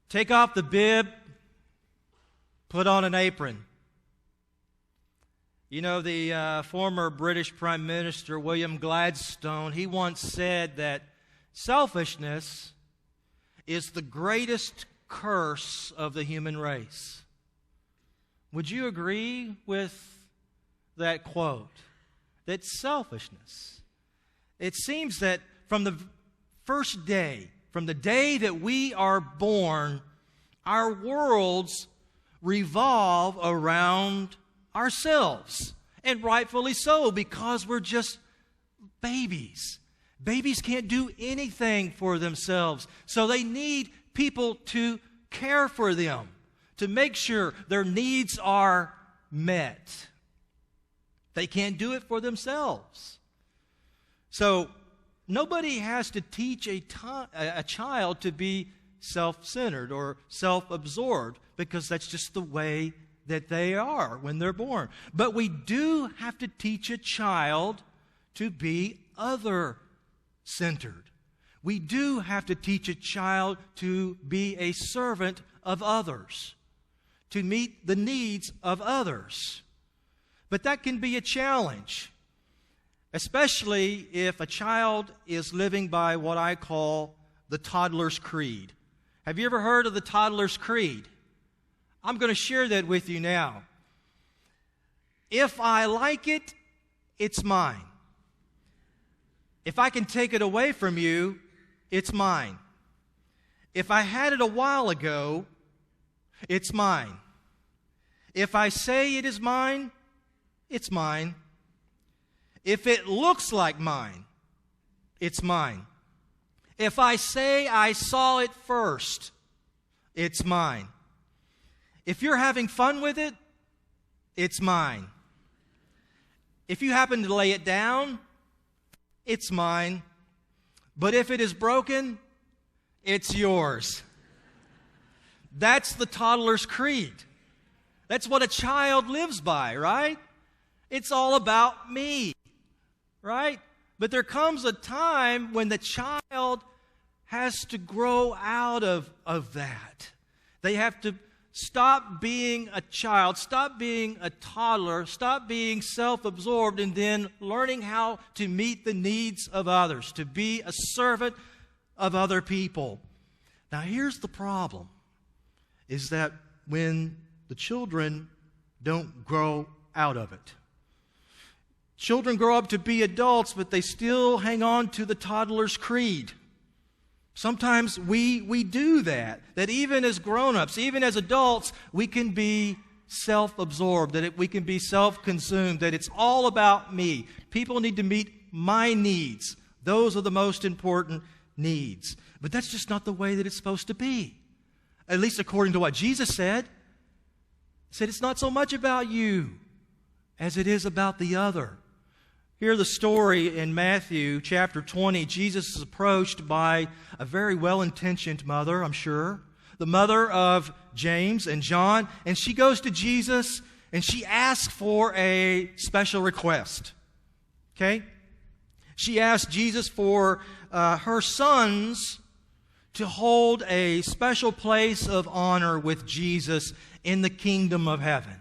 Take off the bib, put on an apron. You know, the former British Prime Minister, William Gladstone, he once said that selfishness is the greatest curse of the human race. Would you agree with that quote? That selfishness. It seems that from the first day, from the day that we are born, our worlds revolve around ourselves. And rightfully so, because we're just babies. Babies can't do anything for themselves. So they need people to care for them, to make sure their needs are met. They can't do it for themselves. So nobody has to teach a child to be self-centered or self-absorbed, because that's just the way that they are when they're born. But we do have to teach a child to be other-centered. We do have to teach a child to be a servant of others, to meet the needs of others. But that can be a challenge, especially if a child is living by what I call the toddler's creed. Have you ever heard of the toddler's creed? I'm going to share that with you now. If I like it, it's mine. If I can take it away from you, it's mine. If I had it a while ago, it's mine. If I say it is mine, it's mine. If it looks like mine, it's mine. If I say I saw it first, it's mine. If you're having fun with it, it's mine. If you happen to lay it down, it's mine. But if it is broken, it's yours. That's the toddler's creed. That's what a child lives by, right? It's all about me, right? But there comes a time when the child has to grow out of that. They have to stop being a child, stop being a toddler, stop being self-absorbed, and then learning how to meet the needs of others, to be a servant of other people. Now, here's the problem, is that when the children don't grow out of it. Children grow up to be adults, but they still hang on to the toddler's creed. Sometimes we do that even as grown-ups, even as adults, we can be self-absorbed, that we can be self-consumed, that it's all about me. People need to meet my needs. Those are the most important needs. But that's just not the way that it's supposed to be. At least according to what Jesus said. He said it's not so much about you as it is about the other. Hear the story in Matthew chapter 20. Jesus is approached by a very well-intentioned mother, I'm sure, the mother of James and John, and she goes to Jesus and she asks for a special request. Okay? She asked Jesus for her sons to hold a special place of honor with Jesus in the kingdom of heaven.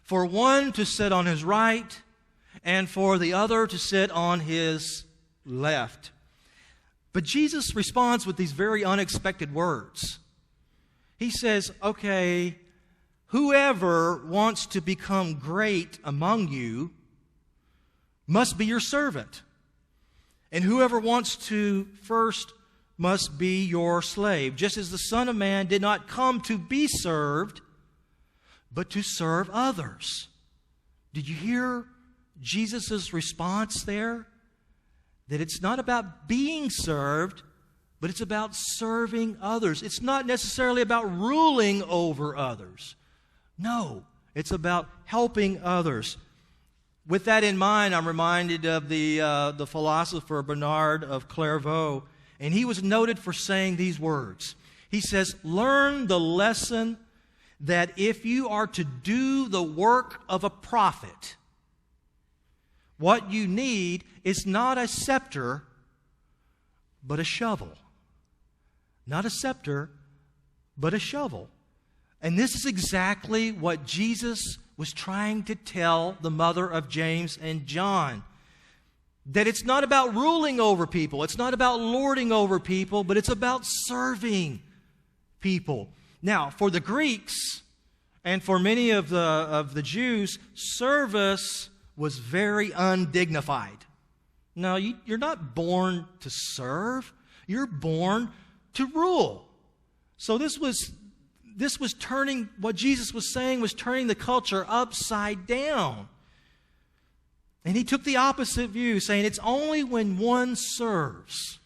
For one to sit on his right, and for the other to sit on his left. But Jesus responds with these very unexpected words. He says, okay, whoever wants to become great among you must be your servant. And whoever wants to first must be your slave. Just as the Son of Man did not come to be served, but to serve others. Did you hear Jesus' response there? That it's not about being served, but it's about serving others. It's not necessarily about ruling over others. No, it's about helping others. With that in mind, I'm reminded of the philosopher Bernard of Clairvaux, and he was noted for saying these words. He says, learn the lesson that if you are to do the work of a prophet, what you need is not a scepter, but a shovel. Not a scepter, but a shovel. And this is exactly what Jesus was trying to tell the mother of James and John. That it's not about ruling over people. It's not about lording over people, but it's about serving people. Now, for the Greeks and for many of the Jews, service was very undignified. No, you're not born to serve. You're born to rule. So this was turning, what Jesus was saying was turning the culture upside down. And he took the opposite view, saying it's only when one serves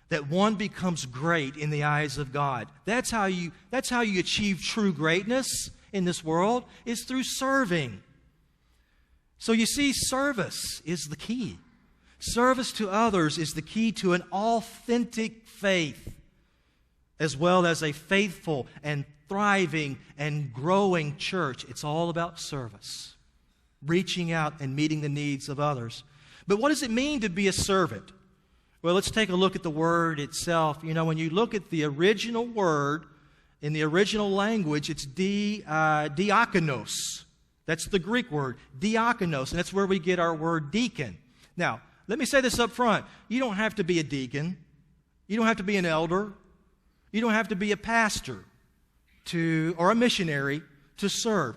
that one becomes great in the eyes of God. That's how you achieve true greatness in this world, is through serving. So you see, service is the key. Service to others is the key to an authentic faith, as well as a faithful and thriving and growing church. It's all about service, reaching out and meeting the needs of others. But what does it mean to be a servant? Well, let's take a look at the word itself. You know, when you look at the original word, in the original language, it's diakonos. That's the Greek word, diakonos, and that's where we get our word deacon. Now, let me say this up front. You don't have to be a deacon. You don't have to be an elder. You don't have to be a pastor or a missionary to serve.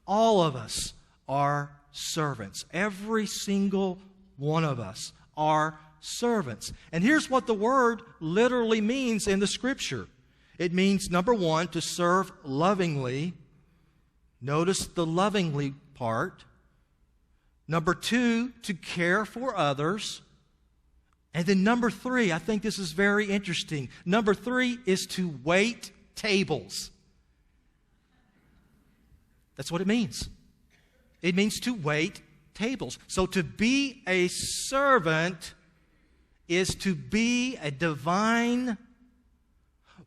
All of us are servants. Every single one of us are servants. And here's what the word literally means in the Scripture. It means, number one, to serve lovingly. Notice the lovingly part. Number two, to care for others. And then number three, I think this is very interesting. Number three is to wait tables. That's what it means. It means to wait tables. So to be a servant is to be a divine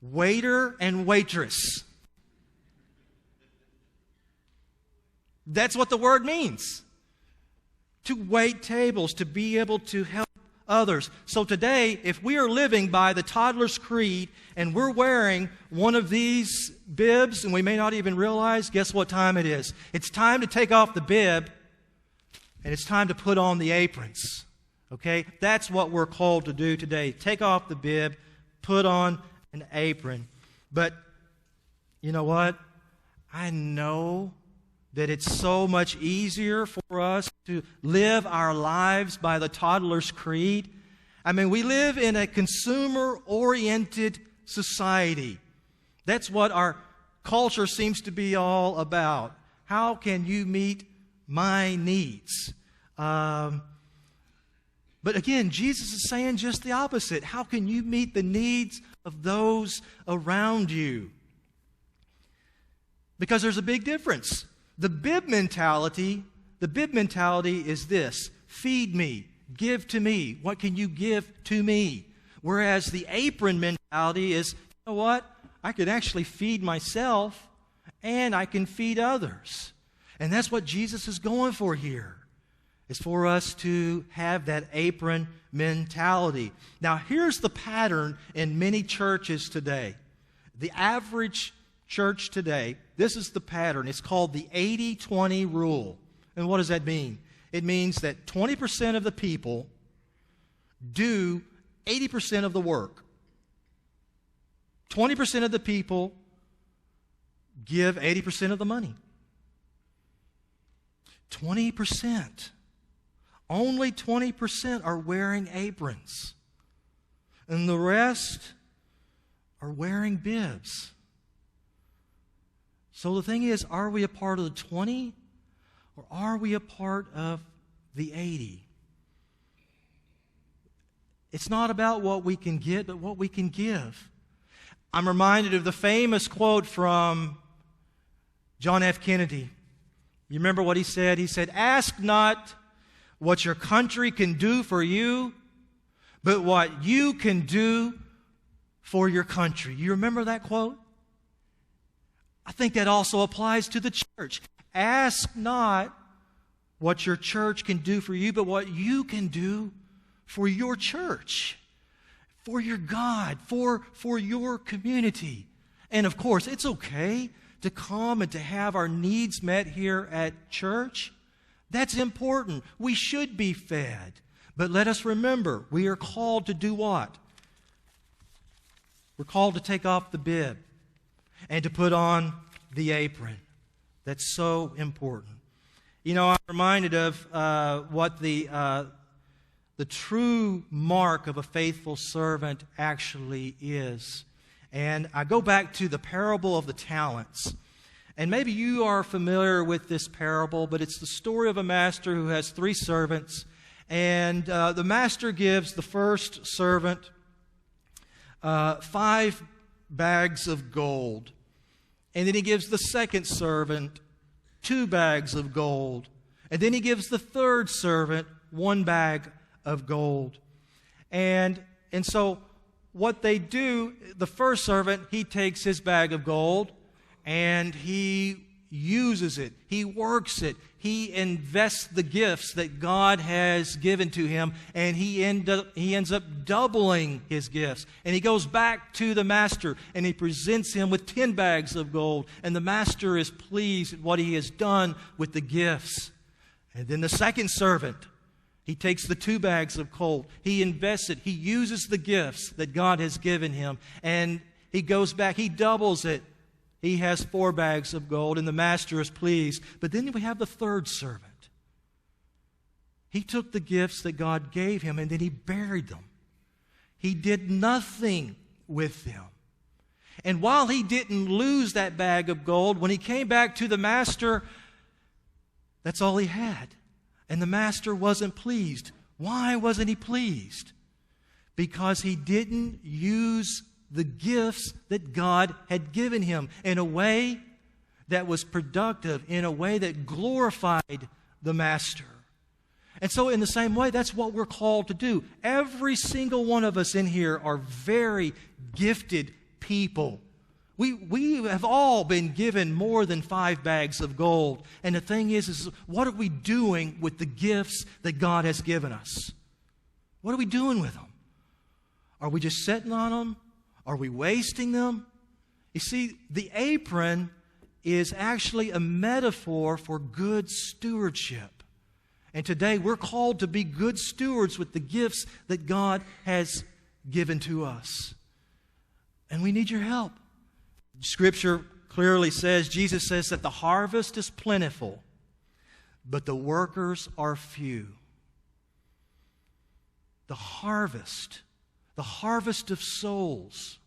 waiter and waitress. That's what the word means. To wait tables, to be able to help others. So today, if we are living by the toddler's creed and we're wearing one of these bibs and we may not even realize, guess what time it is? It's time to take off the bib and it's time to put on the aprons. Okay? That's what we're called to do today. Take off the bib, put on an apron. But you know what? I know that it's so much easier for us to live our lives by the toddler's creed. I mean, we live in a consumer-oriented society. That's what our culture seems to be all about. How can you meet my needs? But again, Jesus is saying just the opposite. How can you meet the needs of those around you? Because there's a big difference. The bib mentality is this: feed me, give to me. What can you give to me? Whereas the apron mentality is, you know what? I could actually feed myself and I can feed others. And that's what Jesus is going for here, is for us to have that apron mentality. Now, here's the pattern in many churches today. The average church today, this is the pattern. It's called the 80-20 rule. And what does that mean? It means that 20% of the people do 80% of the work. 20% of the people give 80% of the money. 20%. Only 20% are wearing aprons. And the rest are wearing bibs. So the thing is, are we a part of the 20 or are we a part of the 80? It's not about what we can get, but what we can give. I'm reminded of the famous quote from John F. Kennedy. You remember what he said? He said, "Ask not what your country can do for you, but what you can do for your country." You remember that quote? I think that also applies to the church. Ask not what your church can do for you, but what you can do for your church, for your God, for your community. And of course, it's okay to come and to have our needs met here at church. That's important. We should be fed. But let us remember, we are called to do what? We're called to take off the bib and to put on the apron. That's so important. You know, I'm reminded of what the true mark of a faithful servant actually is. And I go back to the parable of the talents. And maybe you are familiar with this parable, but it's the story of a master who has 3 servants. And the master gives the first servant 5 bags of gold. And then he gives the second servant 2 bags of gold. And then he gives the third servant 1 bag of gold. And so what they do, the first servant, he takes his bag of gold and he uses it. He works it. He invests the gifts that God has given to him, and he ends up doubling his gifts. And he goes back to the master and he presents him with 10 bags of gold. And the master is pleased at what he has done with the gifts. And then the second servant, he takes the 2 bags of gold. He invests it. He uses the gifts that God has given him. And he goes back. He doubles it. He has 4 bags of gold, and the master is pleased. But then we have the third servant. He took the gifts that God gave him, and then he buried them. He did nothing with them. And while he didn't lose that bag of gold, when he came back to the master, that's all he had. And the master wasn't pleased. Why wasn't he pleased? Because he didn't use the gifts that God had given him in a way that was productive, in a way that glorified the master. And so in the same way, that's what we're called to do. Every single one of us in here are very gifted people. We have all been given more than 5 bags of gold. And the thing is what are we doing with the gifts that God has given us? What are we doing with them? Are we just sitting on them? Are we wasting them? You see, the apron is actually a metaphor for good stewardship. And today we're called to be good stewards with the gifts that God has given to us. And we need your help. Scripture clearly says, Jesus says that the harvest is plentiful, but the workers are few. The harvest of souls.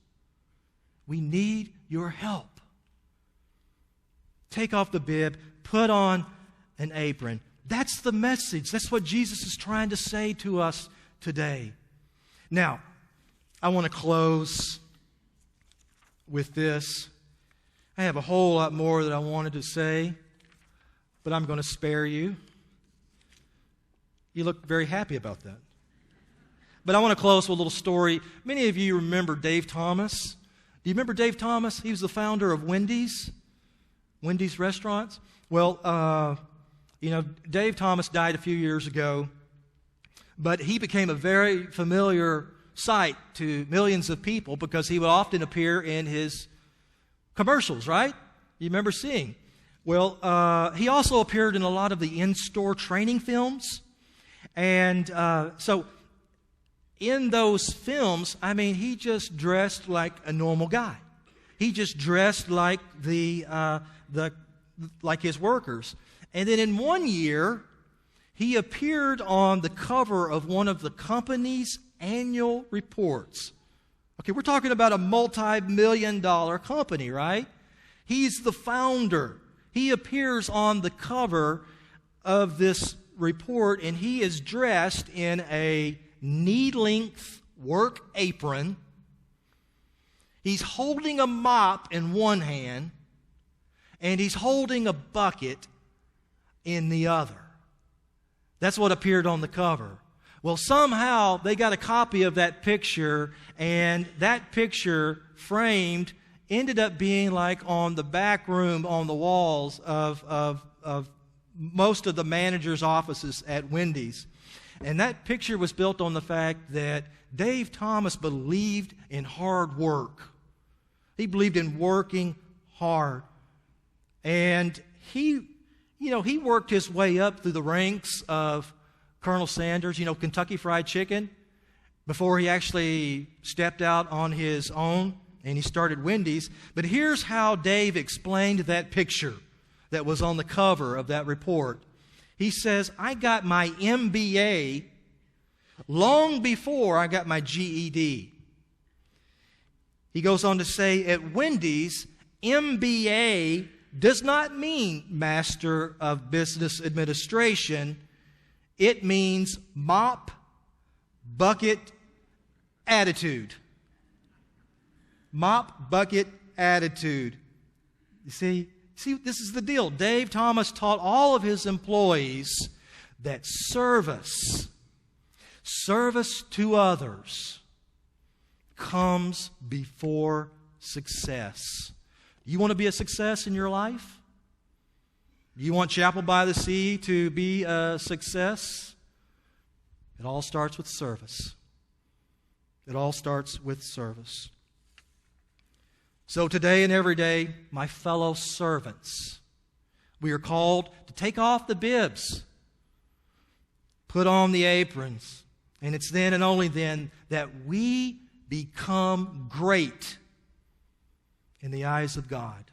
We need your help. Take off the bib, put on an apron. That's the message. That's what Jesus is trying to say to us today. Now, I want to close with this. I have a whole lot more that I wanted to say, but I'm going to spare you. You look very happy about that. But I want to close with a little story. Many of you remember Dave Thomas. Do you remember Dave Thomas? He was the founder of Wendy's restaurants. Well, Dave Thomas died a few years ago, but he became a very familiar sight to millions of people because he would often appear in his commercials, right? You remember seeing. Well, he also appeared in a lot of the in-store training films. And so in those films, he just dressed like a normal guy. He just dressed like like his workers. And then in one year, he appeared on the cover of one of the company's annual reports. Okay, we're talking about a multi-million-dollar company, right? He's the founder. He appears on the cover of this report, and he is dressed in a knee-length work apron. He's holding a mop in one hand, and he's holding a bucket in the other. That's what appeared on the cover. Well, somehow they got a copy of that picture, and that picture framed ended up being like on the back room on the walls of most of the managers' offices at Wendy's. And that picture was built on the fact that Dave Thomas believed in hard work. He believed in working hard. And he worked his way up through the ranks of Colonel Sanders, Kentucky Fried Chicken, before he actually stepped out on his own and he started Wendy's. But here's how Dave explained that picture that was on the cover of that report. He says, I got my MBA long before I got my GED. He goes on to say, at Wendy's, MBA does not mean Master of Business Administration. It means mop, bucket, attitude. Mop, bucket, attitude. You see, this is the deal. Dave Thomas taught all of his employees that service to others comes before success. You want to be a success in your life? You want Chapel by the Sea to be a success? It all starts with service. It all starts with service. So today and every day, my fellow servants, we are called to take off the bibs, put on the aprons, and it's then and only then that we become great in the eyes of God.